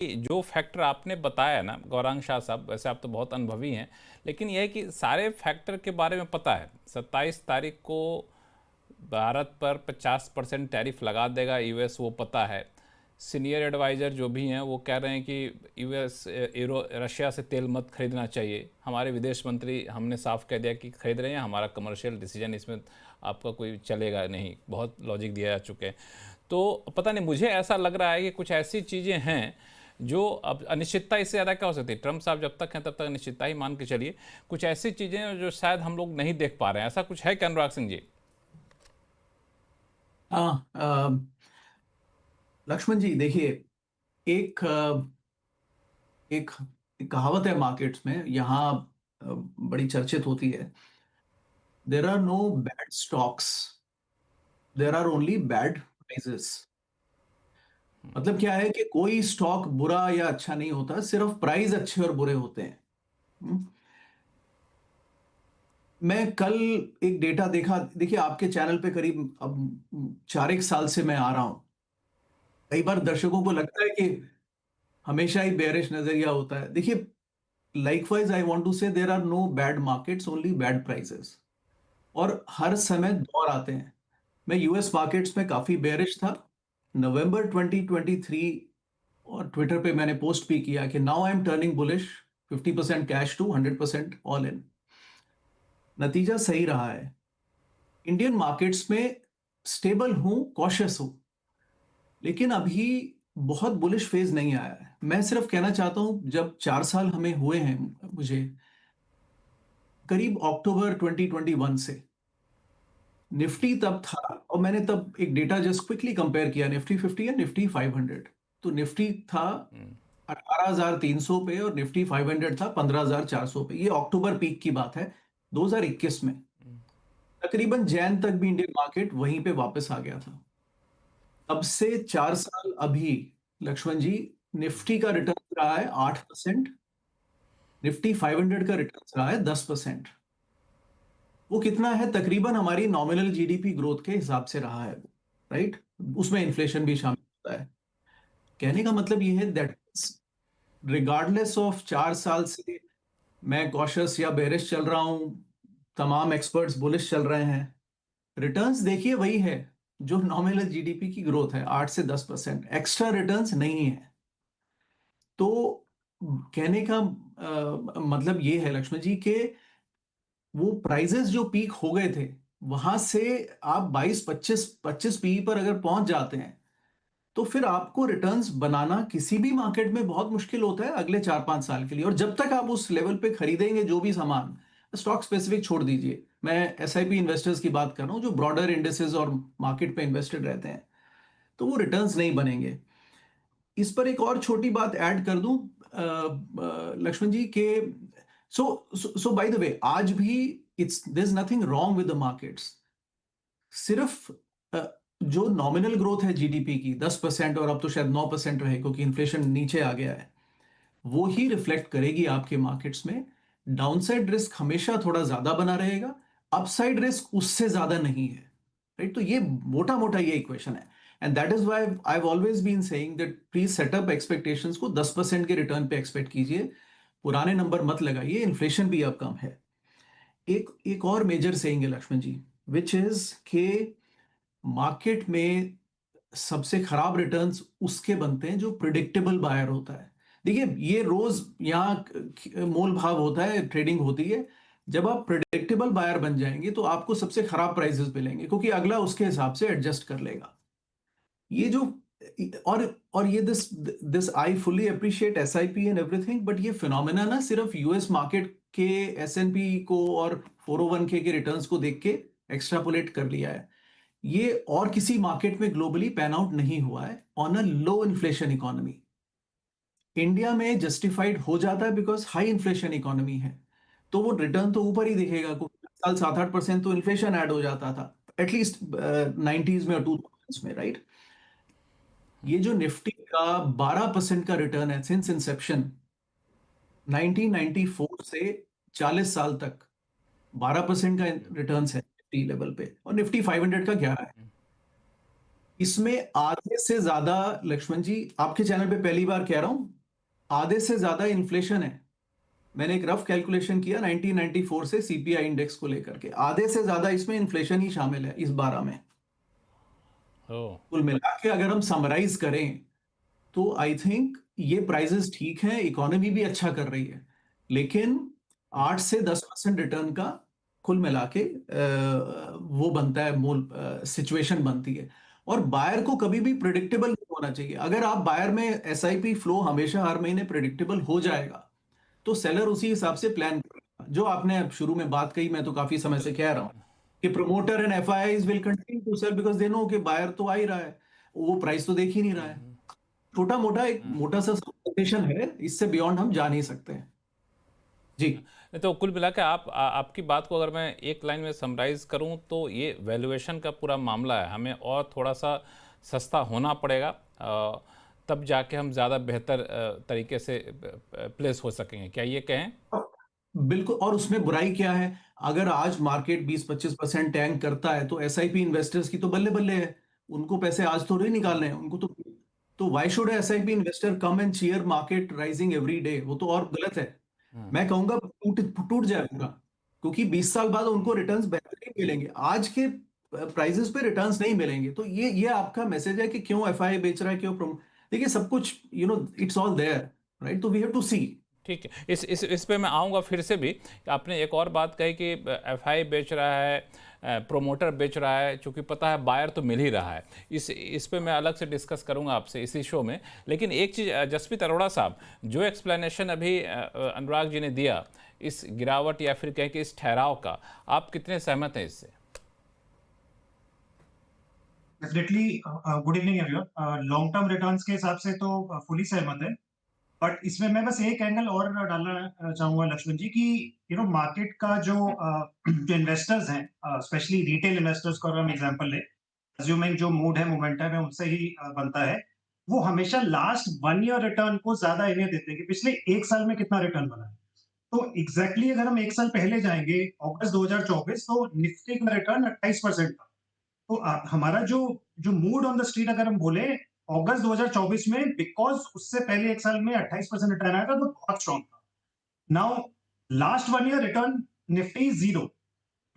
जो फैक्टर आपने बताया ना गौरांग शाह साहब, वैसे आप तो बहुत अनुभवी हैं, लेकिन यह है कि सारे फैक्टर के बारे में पता है। 27 तारीख को भारत पर 50% टैरिफ लगा देगा यूएस, वो पता है। सीनियर एडवाइज़र जो भी हैं वो कह रहे हैं कि यूएस रशिया से तेल मत खरीदना चाहिए। हमारे विदेश मंत्री हमने साफ कह दिया कि खरीद रहे हैं, हमारा कमर्शियल डिसीजन, इसमें आपका कोई चलेगा नहीं, बहुत लॉजिक दिया जा चुके हैं। तो पता नहीं, मुझे ऐसा लग रहा है कि कुछ ऐसी चीज़ें हैं जो अब अनिश्चितता इससे ज़्यादा क्या हो सकती है। ट्रंप साहब जब तक हैं तब तक अनिश्चितता ही मान के चलिए। कुछ ऐसी चीज़ें जो शायद हम लोग नहीं देख पा रहे हैं, ऐसा कुछ है क्या अनुराग सिंह जी? हाँ, लक्ष्मण जी देखिए, एक एक एक कहावत है मार्केट्स में, यहाँ बड़ी चर्चित होती है। There are no bad stocks, there are only bad prices. मतलब क्या है कि कोई स्टॉक बुरा या अच्छा नहीं होता, सिर्फ प्राइस अच्छे और बुरे होते हैं। हम्म? मैं कल एक डेटा देखा। देखिए, आपके चैनल पे करीब अब 4 एक साल से मैं आ रहा हूं। कई बार दर्शकों को लगता है कि हमेशा ही बेयरिश नजरिया होता है। देखिए, likewise I want to say there are no bad markets, only bad prices। और हर समय दौर आते हैं। मैं यूएस मार्केट्स में काफी बेयरिश था नवंबर 2023, और ट्विटर पे मैंने पोस्ट भी किया कि now I am turning bullish, 50% cash to 100% all in. नतीजा सही रहा है। इंडियन मार्केट्स में स्टेबल हूं, कॉशियस हूं, लेकिन अभी बहुत बुलिश फेज नहीं आया है। मैं सिर्फ कहना चाहता हूं, जब 4 साल हमें हुए हैं, मुझे करीब अक्टूबर 2021 से, निफ्टी तब था, और मैंने तब एक डेटा जस्ट क्विकली कंपेयर किया, निफ्टी 50 या निफ्टी 500। तो निफ्टी था 18,300 पे और निफ्टी 500 था 15,400 पे। ये अक्टूबर पीक की बात है 2021 में। तकरीबन जैन तक भी इंडियन मार्केट वहीं पे वापस आ गया था। अब से 4 साल अभी, लक्ष्मण जी, निफ्टी का रिटर्न रहा है 8%, निफ्टी 500 का रिटर्न रहा है 10%। वो कितना है? तकरीबन हमारी नॉमिनल जीडीपी ग्रोथ के हिसाब से रहा है वो, राइट? उसमें इन्फ्लेशन भी शामिल होता है। कहने का मतलब ये है दैट रिगार्डलेस ऑफ 4 साल से मैं कॉशियस या बेरिश चल रहा हूं, तमाम एक्सपर्ट्स बुलिश चल रहे हैं, रिटर्न्स देखिए वही है जो नॉमिनल जीडीपी की ग्रोथ है, 8 से 10%। एक्स्ट्रा रिटर्न्स नहीं है। तो कहने का मतलब ये है लक्ष्मण जी के वो प्राइजेस जो पीक हो गए थे, वहां से आप 22 25 पीई पर अगर पहुंच जाते हैं, तो फिर आपको रिटर्न्स बनाना किसी भी मार्केट में बहुत मुश्किल होता है अगले 4 5 साल के लिए। और जब तक आप उस लेवल पे खरीदेंगे जो भी सामान, स्टॉक स्पेसिफिक छोड़ दीजिए, मैं एसआईपी इन्वेस्टर्स की बात कर रहा हूं जो ब्रॉडर इंडेसेस और मार्केट पे इन्वेस्टेड रहते हैं, तो वो रिटर्न्स नहीं बनेंगे। इस पर एक और छोटी बात ऐड कर दूं लक्ष्मण जी के, सो बाय द वे, आज भी it's there is nothing wrong with the markets. सिर्फ जो नॉमिनल ग्रोथ है जीडीपी की 10%, और अब तो शायद 9% रहे क्योंकि इन्फ्लेशन नीचे आ गया है, वो ही रिफ्लेक्ट करेगी आपके मार्केट्स में। डाउनसाइड रिस्क हमेशा थोड़ा ज्यादा बना रहेगा, अपसाइड रिस्क उससे ज्यादा नहीं है, राइट? तो ये मोटा मोटा ये इक्वेशन है। And that is why I have always been saying that please set up expectations को 10% के रिटर्न पे एक्सपेक्ट कीजिए, पुराने नंबर मत लगाइए, इन्फ्लेशन भी अब कम है। एक एक और मेजर सेइंग है लक्ष्मण जी, विच इज के मार्केट में सबसे खराब रिटर्न्स उसके बनते हैं जो प्रिडिक्टेबल बायर होता है। देखिए, ये रोज यहाँ मोल भाव होता है, ट्रेडिंग होती है। जब आप प्रिडिक्टेबल बायर बन जाएंगे तो आपको सबसे खराब प्राइसेस मिलेंगे, क्योंकि अगला उसके हिसाब से एडजस्ट कर लेगा। ये जो और ये this this I fully appreciate SIP and everything, but ये फिनोमेना ना सिर्फ यूएस मार्केट के एसएनपी को और 401k के रिटर्न्स को देख के एक्स्ट्रापोलेट कर लिया है। ये और किसी मार्केट में ग्लोबली पैन आउट नहीं हुआ है on a low inflation economy. India में जस्टिफाइड हो जाता है बिकॉज हाई इन्फ्लेशन इकोनॉमी है, तो वो रिटर्न तो ऊपर ही दिखेगा, क्योंकि साल 7 8% तो इन्फ्लेशन ऐड हो जाता था एटलीस्ट 90s में और 2000s में, राइट? ये जो निफ्टी का 12% का रिटर्न है सिंस इंसेप्शन 1994 से 40 साल तक, 12% का रिटर्न है निफ्टी लेवल पे, और निफ्टी 500 का 11 है। इसमें आधे से ज्यादा, लक्ष्मण जी आपके चैनल पे पहली बार कह रहा हूं, आधे से ज्यादा इन्फ्लेशन है। मैंने एक रफ कैलकुलेशन किया 1994 से सीपीआई इंडेक्स को लेकर के, आधे से ज्यादा इसमें इन्फ्लेशन ही शामिल है इस 12 में। ओह। कुल मिला के अगर हम समराइज करें तो आई थिंक ये प्राइसेस ठीक हैं, इकोनॉमी भी अच्छा कर रही है, लेकिन 8 से 10% रिटर्न का कुल मिला के वो बनता है, मूल सिचुएशन बनती है। और बायर को कभी भी प्रिडिक्टेबल नहीं होना चाहिए। अगर आप बायर में एसआईपी फ्लो हमेशा हर महीने प्रिडिक्टेबल हो जाएगा तो सेलर उसी हिसाब से प्लान करेगा। जो आपने अब शुरू में बात कही, मैं तो काफी समय से कह रहा हूं कि promoter and FIIs will continue to sell because they know कि बायर तो आ ही रहा है, वो प्राइस तो देख ही नहीं रहा है। छोटा मोटा एक मोटा सा सजेशन है, इससे बियॉन्ड हम जा नहीं सकते हैं जी। नहीं तो कुल मिला के आपकी बात को अगर मैं एक लाइन में समराइज करूं तो ये वैल्यूएशन का पूरा मामला है, हमें और थोड़ा सा सस्ता होना पड़ेगा, तब जाके हम ज़्यादा बेहतर तरीके से प्लेस हो सकेंगे, क्या ये कहें? बिल्कुल, और उसमें बुराई क्या है? अगर आज मार्केट 20-25% टैंक करता है तो एसआईपी इन्वेस्टर्स की तो बल्ले बल्ले है, उनको पैसे आज थोड़े निकालने हैं उनको तो why should SIP investor come and cheer market rising every day? वो तो और गलत है। मैं कहूंगा टूट टूट जाएगा, क्योंकि 20 साल बाद उनको रिटर्न्स बेहतर नहीं मिलेंगे, आज के प्राइसेस पे रिटर्न्स नहीं मिलेंगे। तो ये आपका मैसेज है कि क्यों एफआई बेच रहा है, क्यों देखिए सब कुछ इट्स ऑल देयर, राइट? तो वी हैव टू सी। ठीक है, इस पे मैं आऊँगा फिर से भी। आपने एक और बात कही कि एफआई बेच रहा है, प्रोमोटर बेच रहा है, चूँकि पता है बायर तो मिल ही रहा है। इस पे मैं अलग से डिस्कस करूँगा आपसे इसी शो में। लेकिन एक चीज़, जसप्रीत अरोड़ा साहब, जो एक्सप्लेनेशन अभी अनुराग जी ने दिया इस गिरावट या फिर कहें कि इस ठहराव का, आप कितने सहमत हैं इससे? Definitely. Good evening everyone. Long term returns के हिसाब से तो फुली सहमत है, बट इसमें मैं बस एक एंगल और डालना चाहूंगा लक्ष्मण जी की, मार्केट का जो इन्वेस्टर्स हैं, स्पेशली रिटेल इन्वेस्टर्स का अगर हम एग्जांपल लें, अज्यूमिंग जो मूड है, मोमेंटम है, उनसे ही बनता है। वो हमेशा लास्ट 1 ईयर रिटर्न को ज्यादा अहमियत देते हैं कि पिछले 1 साल में कितना रिटर्न बना है। तो एग्जैक्टली अगर हम 1 साल पहले जाएंगे, अगस्त 2024, तो निफ्टी का रिटर्न 28% था। तो हमारा जो जो मूड ऑन द स्ट्रीट अगर हम बोले अगस्त 2024 में, बिकॉज उससे पहले 1 साल में 28% रिटर्न आया था, तो बहुत स्ट्रॉन्ग था। Now last 1 year return Nifty 0,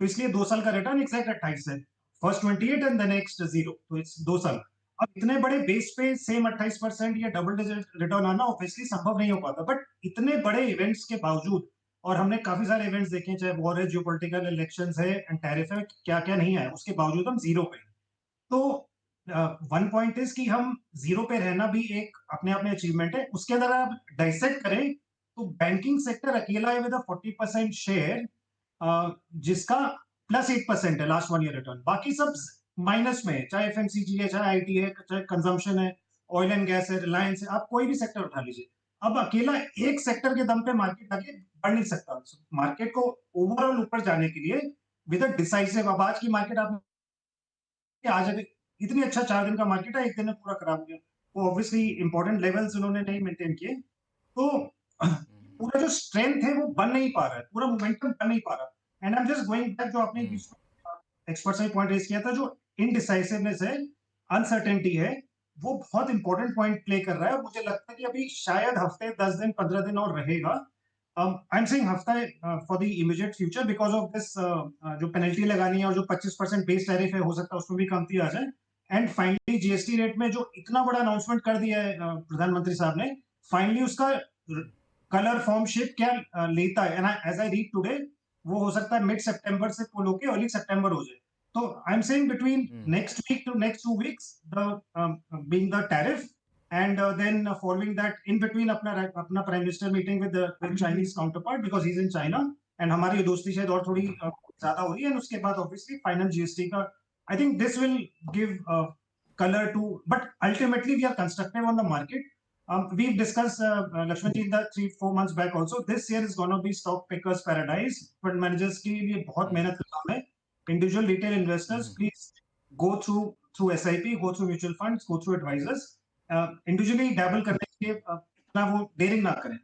तो इसलिए 2 साल का रिटर्न एग्जैक्ट 28 है। फर्स्ट 28 एंड द नेक्स्ट 0, तो इट्स 2 साल। अब इतने बड़े बेस पे सेम 28% या डबल डिजिट रिटर्न आना ऑब्वियसली संभव नहीं हो पाता, बट इतने बड़े इवेंट्स के बावजूद, और हमने काफी सारे इवेंट्स देखे हैं, चाहे वॉर है, जियोपॉलिटिकल इलेक्शंस है, एंड टैरिफ है, क्या क्या नहीं है, उसके बावजूद हम 0 पे हैं। तो वन पॉइंट इज कि हम 0 पे रहना भी एक अपने आप में अचीवमेंट है। उसके अंदर आप डाइसेक्ट करें तो बैंकिंग सेक्टर अकेला है विद 40% शेयर, जिसका +8% है लास्ट 1 ईयर रिटर्न। बाकी सब माइनस में है, चाहे एफएमसीजी है, चाहे आईटी है, चाहे कंजम्पशन है, ऑयल एंड गैस है, रिलायंस है, आप कोई भी सेक्टर उठा लीजिए। अब अकेला एक सेक्टर के दम पे मार्केट आगे बढ़ नहीं सकता। मार्केट को ओवरऑल ऊपर जाने के लिए विद अ डिसाइसिव, अब आज की मार्केट आप आज अगर इतनी अच्छा 4 दिन का मार्केट है, एक दिन में पूरा खराब हो गया, वो ऑब्वियसली इंपॉर्टेंट लेवल्स उन्होंने नहीं मेंटेन किए। तो पूरा जो स्ट्रेंथ है वो बन नहीं पा रहा है, पूरा मोमेंटम बन नहीं पा रहा। And I am just going back, जो आपने एक्सपर्ट्स ने पॉइंट रेज किया था, जो इनडिसाइसिवनेस है, अनसर्टेनिटी है, वो बहुत इंपॉर्टेंट पॉइंट प्ले कर रहा है। मुझे लगता है कि अभी शायद हफ्ते, 10 दिन, 15 दिन और रहेगा। आई एम सेइंग हफ्ता for the immediate future, because of this जो पेनल्टी लगानी है और जो 25% बेस टैरिफ है, हो सकता है उसमें भी कमती आ जाए। एंड फाइनली जीएसटी रेट में जो इतना बड़ा अनाउंसमेंट कर दिया है प्रधानमंत्री साहब ने, फाइनली उसका कलर फॉर्म शेप क्या लेता है, and as I read today, वो हो सकता है मिड सितंबर से पुल होके अर्ली सितंबर हो जाए। तो I am saying between next week to next 2 weeks, the being the tariff, and then following that, in between अपना prime minister meeting with Chinese counterpart, because he is in China, and हमारी दोस्ती शायद और थोड़ी ज्यादा हो रही है, एंड उसके बाद ऑब्वियसली फाइनल जीएसटी का, I think this will give colour to, but ultimately we are constructive on the market. We've discussed, Lakshman ji, in the 3-4 months back also, this year is going to be stock pickers paradise. Fund managers के लिए बहुत मेहनत का काम है. Individual retail investors, please go through SIP, go through mutual funds, go through advisors. Individually dabble करने के लिए इतना वो देरिंग ना करें.